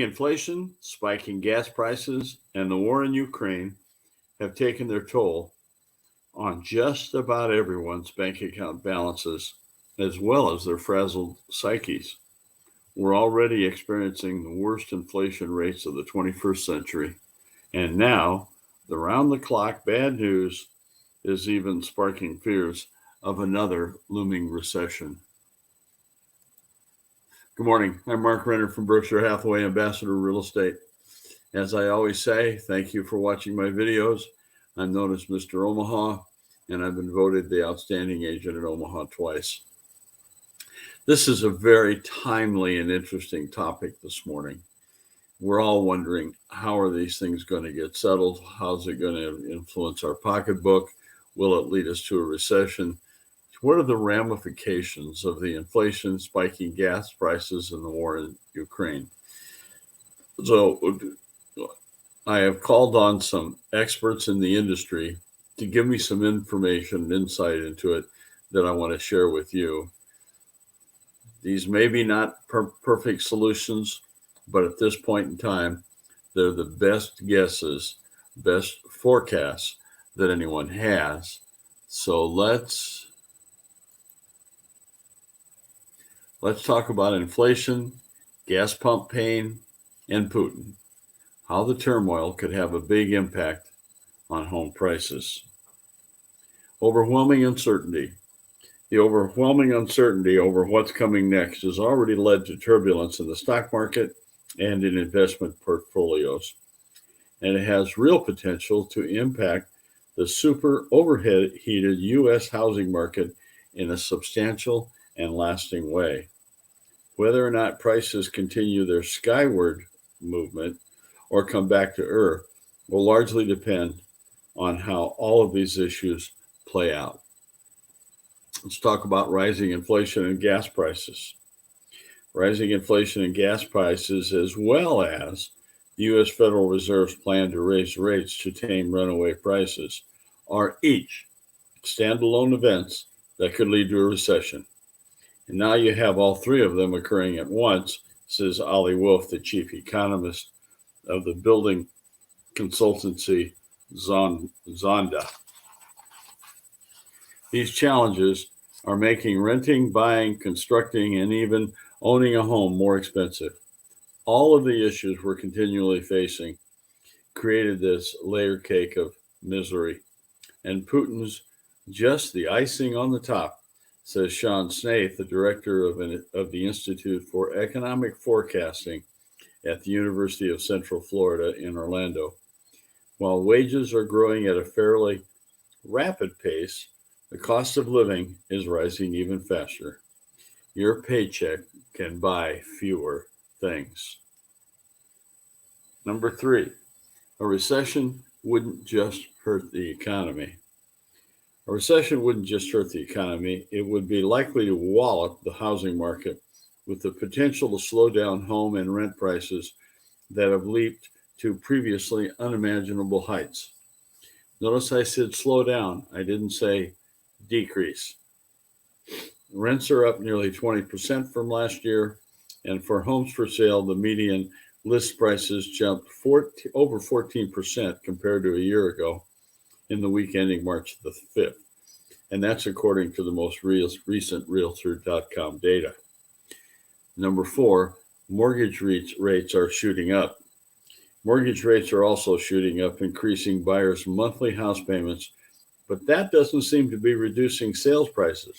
inflation, spiking gas prices, and the war in Ukraine have taken their toll on just about everyone's bank account balances, as well as their frazzled psyches. We're already experiencing the worst inflation rates of the 21st century, and now the round-the-clock bad news is even sparking fears of another looming recession. Good morning. I'm Mark Renner from Berkshire Hathaway Ambassador Real Estate. As I always say, thank you for watching my videos. I'm known as Mr. Omaha, and I've been voted the outstanding agent in Omaha twice. This is a very timely and interesting topic this morning. We're all wondering, how are these things going to get settled? How's it going to influence our pocketbook? Will it lead us to a recession? What are the ramifications of the inflation, spiking gas prices, and the war in Ukraine? So I have called on some experts in the industry to give me some information and insight into it that I want to share with you. These may be not perfect solutions, but at this point in time, they're the best guesses, best forecasts that anyone has. So let's talk about inflation, gas pump pain, and Putin. How the turmoil could have a big impact on home prices. Overwhelming uncertainty. The overwhelming uncertainty over what's coming next has already led to turbulence in the stock market and in investment portfolios. And it has real potential to impact the super overheated U.S. housing market in a substantial and lasting way. Whether or not prices continue their skyward movement or come back to earth will largely depend on how all of these issues play out. Let's talk about rising inflation and gas prices. Rising inflation and gas prices, as well as the U.S. Federal Reserve's plan to raise rates to tame runaway prices, are each standalone events that could lead to a recession. And now you have all three of them occurring at once, says Ollie Wolf, the chief economist of the building consultancy Zonda. These challenges are making renting, buying, constructing, and even owning a home more expensive. All of the issues we're continually facing created this layer cake of misery. And Putin's just the icing on the top, says Sean Snaith, the director of the Institute for Economic Forecasting at the University of Central Florida in Orlando. While wages are growing at a fairly rapid pace, the cost of living is rising even faster. Your paycheck can buy fewer things. Number 3, a recession wouldn't just hurt the economy. A recession wouldn't just hurt the economy, it would be likely to wallop the housing market with the potential to slow down home and rent prices that have leaped to previously unimaginable heights. Notice I said slow down, I didn't say decrease. Rents are up nearly 20% from last year, and for homes for sale, the median list prices jumped over 14% compared to a year ago in the week ending March the 5th. And that's according to the most recent Realtor.com data. Number 4, mortgage rates are shooting up. Mortgage rates are also shooting up, increasing buyers' monthly house payments, but that doesn't seem to be reducing sales prices.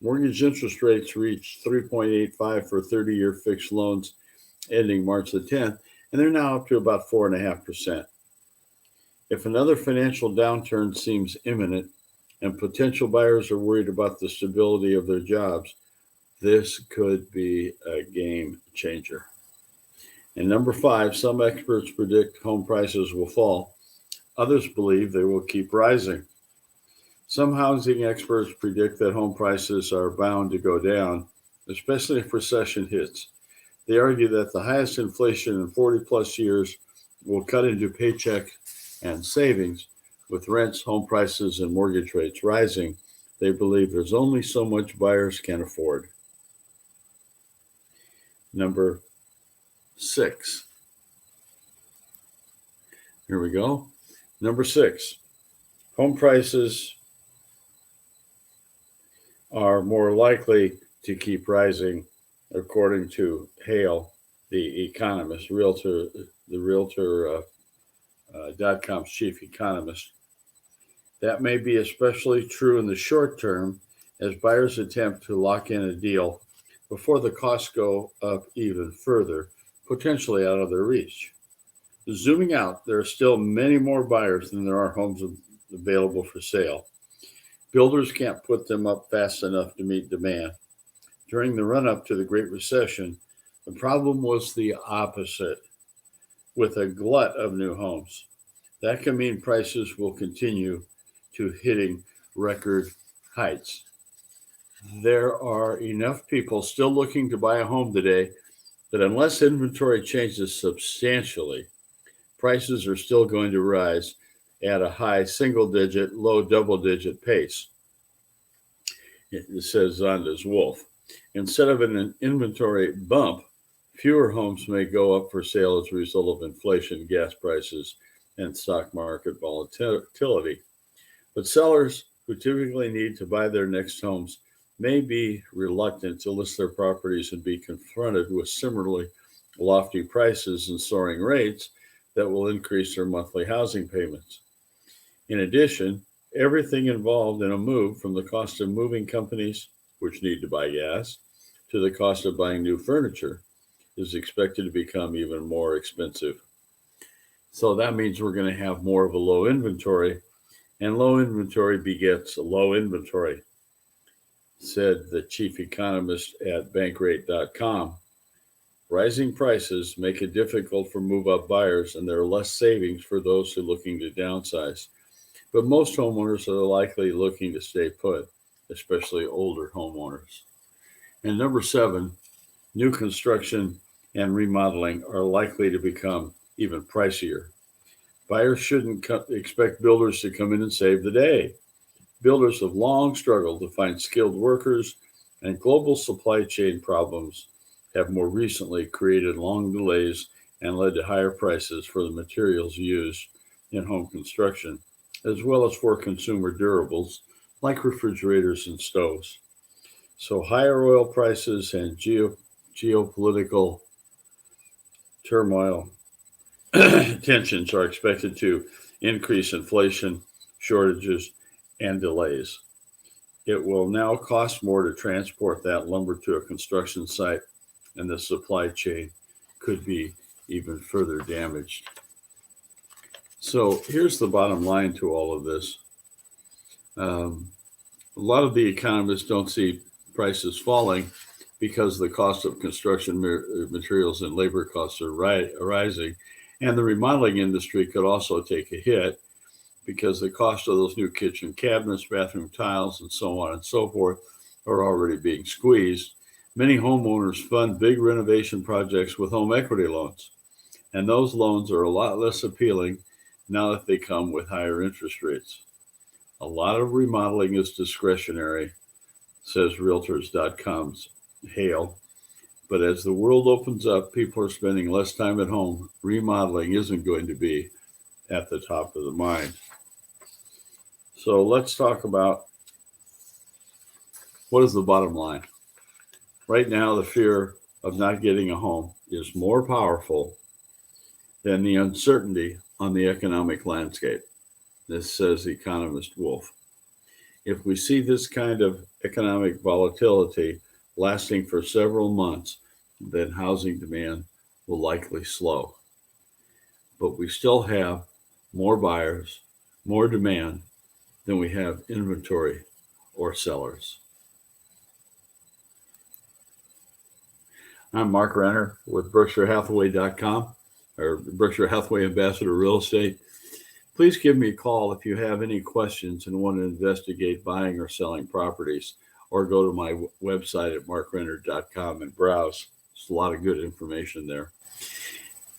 Mortgage interest rates reached 3.85 for 30-year fixed loans ending March the 10th, and they're now up to about 4.5%. If another financial downturn seems imminent and potential buyers are worried about the stability of their jobs, this could be a game changer. And number 5, some experts predict home prices will fall. Others believe they will keep rising. Some housing experts predict that home prices are bound to go down, especially if recession hits. They argue that the highest inflation in 40 plus years will cut into paycheck and savings. With rents, home prices, and mortgage rates rising, they believe there's only so much buyers can afford. Number 6. Here we go. Number 6, home prices are more likely to keep rising, according to Hale, the economist, Realtor.com's chief economist. That may be especially true in the short term as buyers attempt to lock in a deal before the costs go up even further, potentially out of their reach. Zooming out, there are still many more buyers than there are homes available for sale. Builders can't put them up fast enough to meet demand. During the run-up to the Great Recession, the problem was the opposite, with a glut of new homes. That can mean prices will continue to hitting record heights. There are enough people still looking to buy a home today that unless inventory changes substantially, prices are still going to rise at a high single-digit, low double-digit pace. It says Zonda's Wolf. Instead of an inventory bump, fewer homes may go up for sale as a result of inflation, gas prices, and stock market volatility. But sellers who typically need to buy their next homes may be reluctant to list their properties and be confronted with similarly lofty prices and soaring rates that will increase their monthly housing payments. In addition, everything involved in a move, from the cost of moving companies, which need to buy gas, to the cost of buying new furniture, is expected to become even more expensive. So that means we're going to have more of a low inventory, and low inventory begets low inventory, said the chief economist at bankrate.com. Rising prices make it difficult for move-up buyers, and there are less savings for those who are looking to downsize. But most homeowners are likely looking to stay put, especially older homeowners. And number 7, new construction and remodeling are likely to become even pricier. Buyers shouldn't expect builders to come in and save the day. Builders have long struggled to find skilled workers, and global supply chain problems have more recently created long delays and led to higher prices for the materials used in home construction, as well as for consumer durables like refrigerators and stoves. So higher oil prices and geopolitical turmoil tensions are expected to increase inflation, shortages, and delays. It will now cost more to transport that lumber to a construction site, and the supply chain could be even further damaged. So here's the bottom line to all of this. A lot of the economists don't see prices falling because the cost of construction materials and labor costs are rising. And the remodeling industry could also take a hit because the cost of those new kitchen cabinets, bathroom tiles, and so on and so forth are already being squeezed. Many homeowners fund big renovation projects with home equity loans, and those loans are a lot less appealing now that they come with higher interest rates. A lot of remodeling is discretionary, says Realtors.com's Hale. But as the world opens up, people are spending less time at home. Remodeling isn't going to be at the top of the mind. So let's talk about what is the bottom line. Right now, the fear of not getting a home is more powerful than the uncertainty on the economic landscape. This says economist Wolf. If we see this kind of economic volatility lasting for several months, then housing demand will likely slow. But we still have more buyers, more demand than we have inventory or sellers. I'm Mark Renner with BerkshireHathaway.com, or Berkshire Hathaway Ambassador Real Estate. Please give me a call if you have any questions and want to investigate buying or selling properties, or go to my website at markrenner.com and browse. There's a lot of good information there.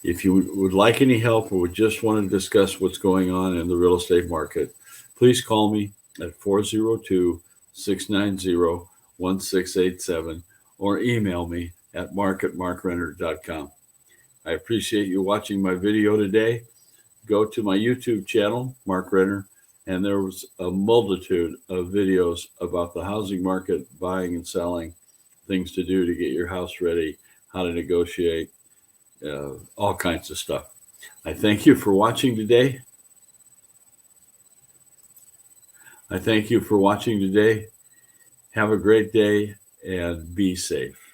If you would like any help or would just want to discuss what's going on in the real estate market, please call me at 402-690-1687 or email me at mark@markrenner.com. I appreciate you watching my video today. Go to my YouTube channel, Mark Renner, and there was a multitude of videos about the housing market, buying and selling, things to do to get your house ready, how to negotiate, all kinds of stuff. I thank you for watching today. Have a great day and be safe.